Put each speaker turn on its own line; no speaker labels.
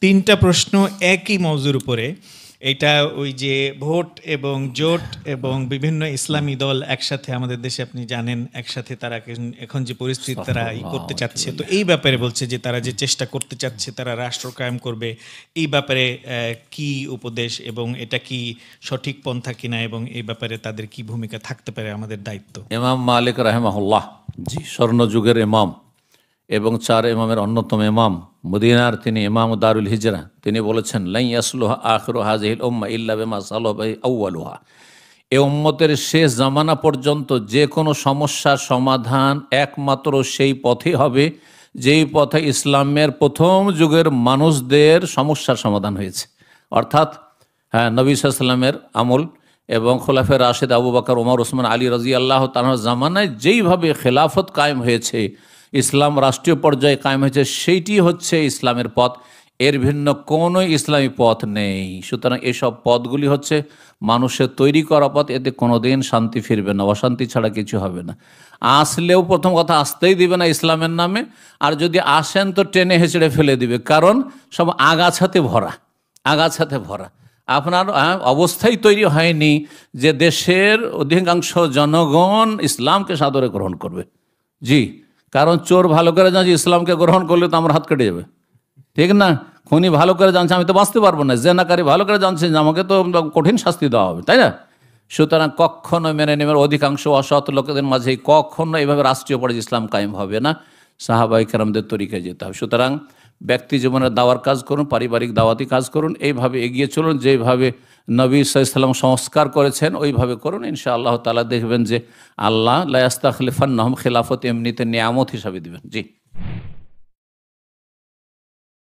তিনটা প্রশ্ন একই মওজুর উপরে। এটা ওই যে ভোট এবং জোট এবং বিভিন্ন ইসলামী দল একসাথে আমাদের দেশে আপনি জানেন একসাথে তারা এখন যে পরিস্থিতি তারা করতে চাচ্ছে, তো এই ব্যাপারে বলছে যে তারা যে চেষ্টা করতে চাচ্ছে তারা রাষ্ট্র কায়েম করবে, এই ব্যাপারে কি উপদেশ এবং এটা কি সঠিক পন্থা কিনা এবং এই ব্যাপারে তাদের কি ভূমিকা থাকতে পারে, আমাদের দায়িত্ব।
ইমাম মালিক রাহিমাহুল্লাহ, জি, স্বর্ণযুগের ইমাম এবং 4 ইমামের অন্যতম ইমাম, মদিনার তিনি ইমাম দারুল হিজরা, তিনি বলেছেন লাই ইয়াসলুহা আখিরু হাযিহিল উম্মাহ ইল্লা বিমা সালাহা বিহি আউয়ালুহা। এই উম্মতের শেষ জামানা পর্যন্ত যে কোনো সমস্যার সমাধান একমাত্র সেই পথে হবে যেই পথে ইসলামের প্রথম যুগের মানুষদের সমস্যার সমাধান হয়েছে। অর্থাৎ নবী সাল্লাল্লাহু আলাইহি ওয়াসাল্লামের আমল এবং খোলাফায়ে রাশেদ আবু বকর, ওমর, ওসমান, আলী রাদিয়াল্লাহু তাআলার জামানায় যেইভাবে খেলাফত কায়েম হয়েছে, ইসলাম রাষ্ট্রীয় পর্যায়ে কায়েম হয়েছে, সেইটি হচ্ছে ইসলামের পথ। এর ভিন্ন কোনো ইসলামী পথ নেই। সুতরাং এসব পথগুলি হচ্ছে মানুষের তৈরি করা পথ, এতে কোনোদিন শান্তি ফিরবে না, অশান্তি ছাড়া কিছু হবে না। আসলেও প্রথম কথা আসতেই দিবে না ইসলামের নামে, আর যদি আসেন তো টেনে হেঁচড়ে ফেলে দিবে, কারণ সব আগাছাতে ভরা, আগাছাতে ভরা। আপনার অবস্থাই তৈরি হয়নি যে দেশের অধিকাংশ জনগণ ইসলামকে সাদরে গ্রহণ করবে। জি, কারণ চোর ভালো করে জানছে ইসলামকে গ্রহণ করলে তো আমার হাত কেটে যাবে, ঠিক না? খুনি ভালো করে জানছে আমি তো বাঁচতে পারবো না, জেনাকারী ভালো করে জানছে যে আমাকে তো কঠিন শাস্তি দেওয়া হবে, তাই না? সুতরাং কখনো মেনে নেবেন, অধিকাংশ অসৎ লোকেদের মাঝে কখনো এইভাবে রাষ্ট্রীয় পর্যায়ে ইসলাম কায়েম হবে না। সাহাবায়ে কেরামদের তরিকায় যেতে হবে। সুতরাং ব্যক্তি জীবনের দাওয়ার কাজ করুন, পারিবারিক দাওয়াতি কাজ করুন, এইভাবে এগিয়ে চলুন, যেভাবে নবী সাল্লাল্লাহু আলাইহি ওয়াসাল্লাম সংস্কার করেছেন ওইভাবে করুন। ইনশাআল্লাহ তাআলা দেখবেন যে আল্লাহ লা ইস্তাখলিফান্নাহুম খিলাফত এমনিতে নিয়ামত হিসাবে দিবেন। জি।